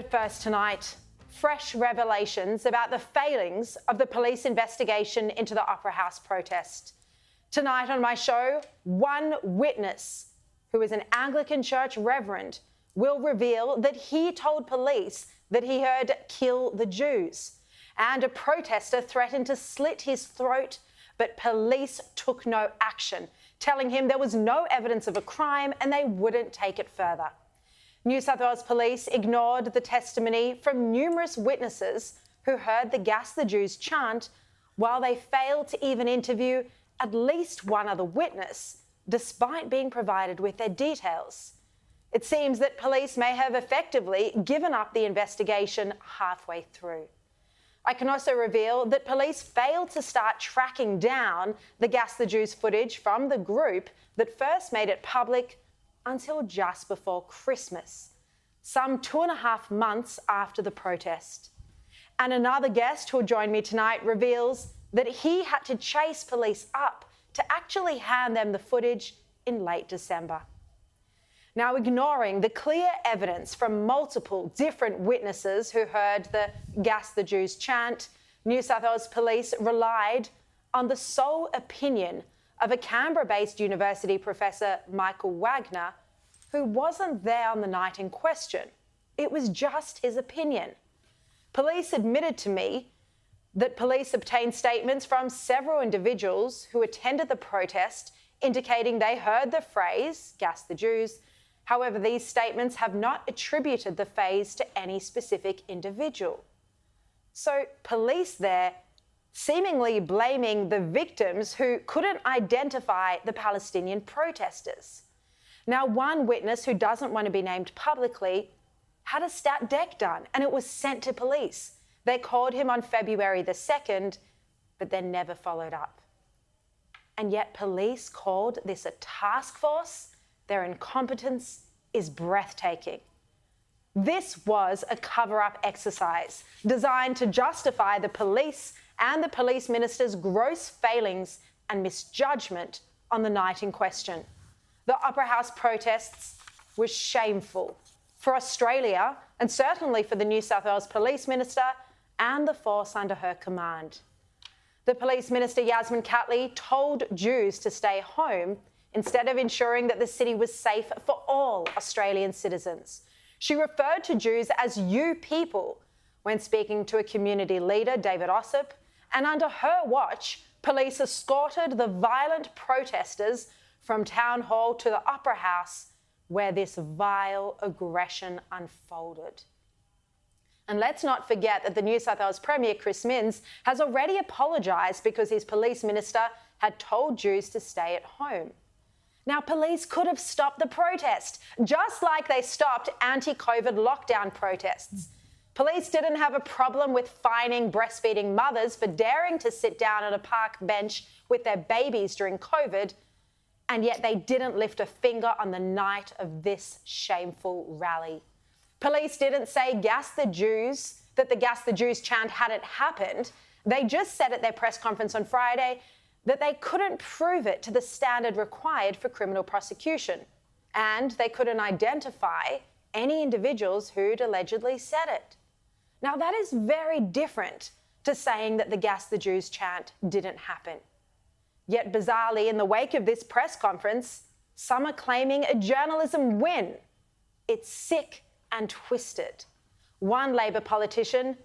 But first tonight, fresh revelations about the failings of the police investigation into the Opera House protest. Tonight on my show, one witness, who is an Anglican church reverend, will reveal that he told police that he heard "kill the Jews," and a protester threatened to slit his throat, but police took no action, telling him there was no evidence of a crime and they wouldn't take it further. New South Wales Police ignored the testimony from numerous witnesses who heard the "Gas the Jews" chant, while they failed to even interview at least one other witness, despite being provided with their details. It seems that police may have effectively given up the investigation halfway through. I can also reveal that police failed to start tracking down the "Gas the Jews" footage from the group that first made it public until just before Christmas, some 2.5 months after the protest. And another guest who'll join me tonight reveals that he had to chase police up to actually hand them the footage in late December. Now, ignoring the clear evidence from multiple different witnesses who heard the "Gas the Jews" chant, New South Wales Police relied on the sole opinion of a Canberra-based university professor, Michael Wagner, who wasn't there on the night in question. It was just his opinion. Police admitted to me that police obtained statements from several individuals who attended the protest indicating they heard the phrase "Gas the Jews." However, these statements have not attributed the phrase to any specific individual. So police there seemingly blaming the victims who couldn't identify the Palestinian protesters. Now, one witness who doesn't want to be named publicly had a stat deck done and it was sent to police. They called him on February the 2nd, but then never followed up. And yet police called this a task force. Their incompetence is breathtaking. This was a cover-up exercise designed to justify the police and the police minister's gross failings and misjudgment on the night in question. The Opera House protests were shameful for Australia and certainly for the New South Wales Police Minister and the force under her command. The Police Minister, Yasmin Catley, told Jews to stay home instead of ensuring that the city was safe for all Australian citizens. She referred to Jews as "you people" when speaking to a community leader, David Ossip, and under her watch, police escorted the violent protesters from Town Hall to the Opera House, where this vile aggression unfolded. And let's not forget that the New South Wales Premier, Chris Minns, has already apologised because his police minister had told Jews to stay at home. Now, police could have stopped the protest, just like they stopped anti-COVID lockdown protests. Police didn't have a problem with fining breastfeeding mothers for daring to sit down on a park bench with their babies during COVID, and yet they didn't lift a finger on the night of this shameful rally. Police didn't say "Gas the Jews," that the "Gas the Jews" chant hadn't happened. They just said at their press conference on Friday that they couldn't prove it to the standard required for criminal prosecution, and they couldn't identify any individuals who'd allegedly said it. Now, that is very different to saying that the "Gas the Jews" chant didn't happen. Yet, bizarrely, in the wake of this press conference, some are claiming a journalism win. It's sick and twisted. One Labor politician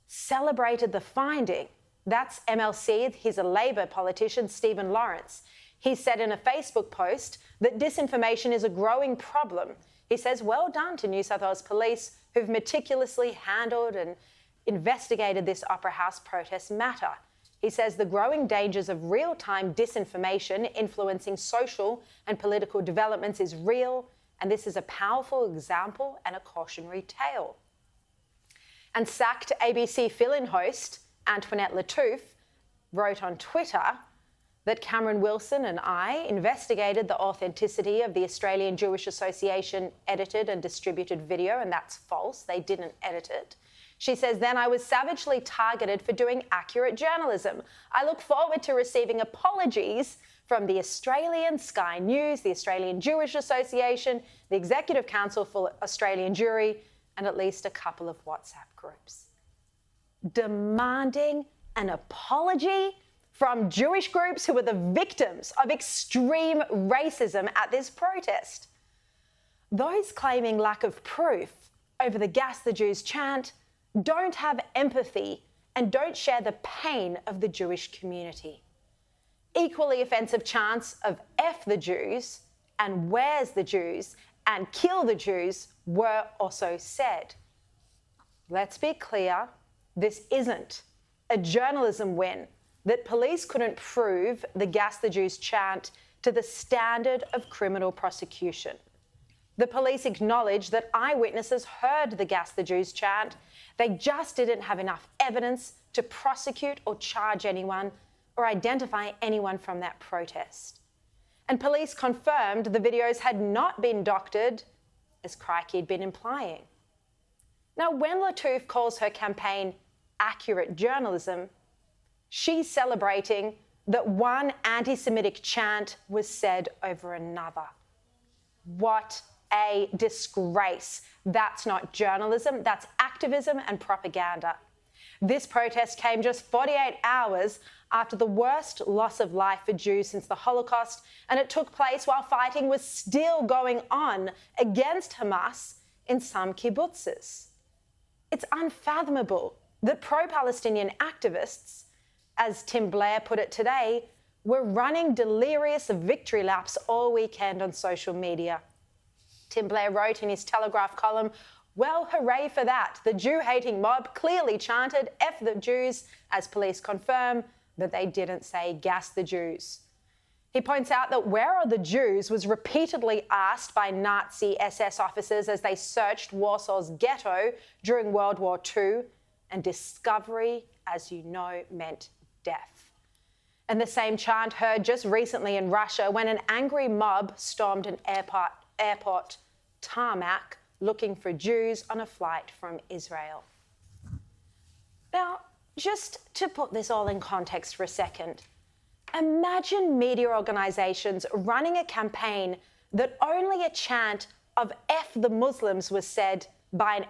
celebrated the finding. That's MLC, he's a Labor politician, Stephen Lawrence. He said in a Facebook post that disinformation is a growing problem. He says, "Well done to New South Wales Police, who've meticulously handled and investigated this Opera House protest matter." He says the growing dangers of real-time disinformation influencing social and political developments is real, and this is a powerful example and a cautionary tale. And sacked ABC fill-in host Antoinette Lattouf wrote on Twitter that Cameron Wilson and I investigated the authenticity of the Australian Jewish Association edited and distributed video, and that's false. They didn't edit it. She says, "Then I was savagely targeted for doing accurate journalism. I look forward to receiving apologies from the Australian Sky News, the Australian Jewish Association, the Executive Council for Australian Jewry, and at least a couple of WhatsApp groups, demanding an apology from Jewish groups who were the victims of extreme racism at this protest. Those claiming lack of proof over the Gas the Jews chant don't have empathy and don't share the pain of the Jewish community. Equally offensive chants of F the Jews and Where's the Jews and Kill the Jews were also said. Let's be clear, this isn't a journalism win that police couldn't prove the Gas the Jews chant to the standard of criminal prosecution. The police acknowledged that eyewitnesses heard the Gas the Jews chant. They just didn't have enough evidence to prosecute or charge anyone or identify anyone from that protest. And police confirmed the videos had not been doctored, as Crikey had been implying. Now, when Lattouf calls her campaign accurate journalism, she's celebrating that one anti-Semitic chant was said over another. What a disgrace. That's not journalism, that's activism and propaganda. This protest came just 48 hours after the worst loss of life for Jews since the Holocaust, and it took place while fighting was still going on against Hamas in some kibbutzes. It's unfathomable that pro-Palestinian activists, as Tim Blair put it today, were running delirious victory laps all weekend on social media. Tim Blair wrote in his Telegraph column, "Well, hooray for that. The Jew-hating mob clearly chanted F the Jews, as police confirm that they didn't say Gas the Jews." He points out that "Where are the Jews?" was repeatedly asked by Nazi SS officers as they searched Warsaw's ghetto during World War II, and discovery, as you know, meant death. And the same chant heard just recently in Russia when an angry mob stormed an airport tarmac looking for Jews on a flight from Israel. Now, just to put this all in context for a second, imagine media organisations running a campaign that only a chant of F the Muslims was said by an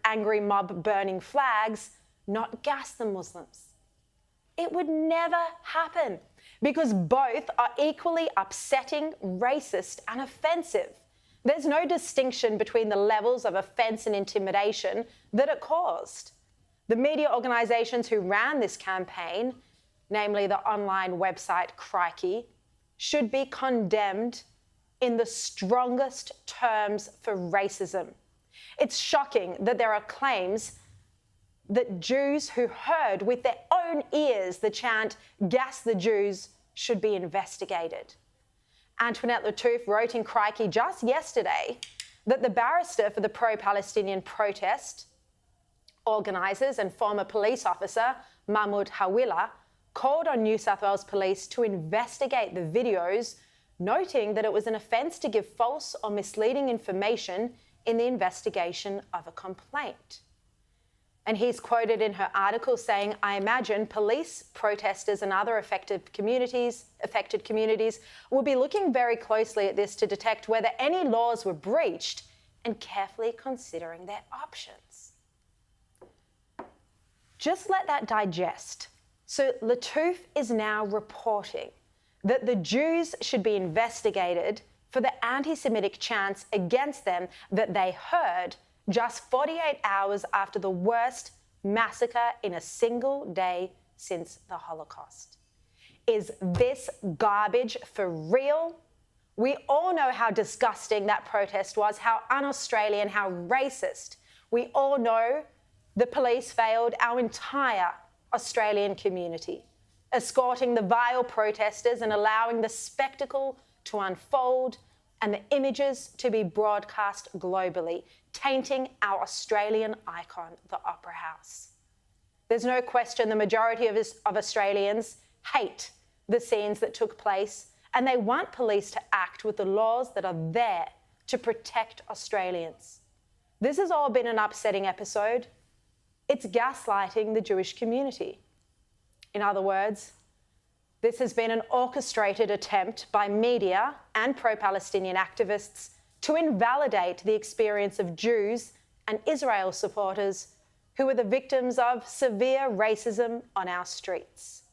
angry mob burning flags, not Gas the Muslims. It would never happen because both are equally upsetting, racist and offensive. There's no distinction between the levels of offence and intimidation that it caused. The media organisations who ran this campaign, namely the online website Crikey, should be condemned in the strongest terms for racism. It's shocking that there are claims that Jews who heard with their own ears the chant Gas the Jews should be investigated. Antoinette Lattouf wrote in Crikey just yesterday that the barrister for the pro-Palestinian protest organisers and former police officer Mahmoud Hawila called on New South Wales Police to investigate the videos, noting that it was an offence to give false or misleading information in the investigation of a complaint. And he's quoted in her article saying, "I imagine police, protesters and other affected communities will be looking very closely at this to detect whether any laws were breached and carefully considering their options." Just let that digest. So Lattouf is now reporting that the Jews should be investigated for the anti-Semitic chants against them that they heard just 48 hours after the worst massacre in a single day since the Holocaust. Is this garbage for real? We all know how disgusting that protest was, how un-Australian, how racist. We all know the police failed our entire Australian community, escorting the vile protesters and allowing the spectacle to unfold and the images to be broadcast globally, tainting our Australian icon, the Opera House. There's no question the majority of Australians hate the scenes that took place, and they want police to act with the laws that are there to protect Australians. This has all been an upsetting episode. It's gaslighting the Jewish community. In other words, this has been an orchestrated attempt by media and pro-Palestinian activists to invalidate the experience of Jews and Israel supporters who were the victims of severe racism on our streets.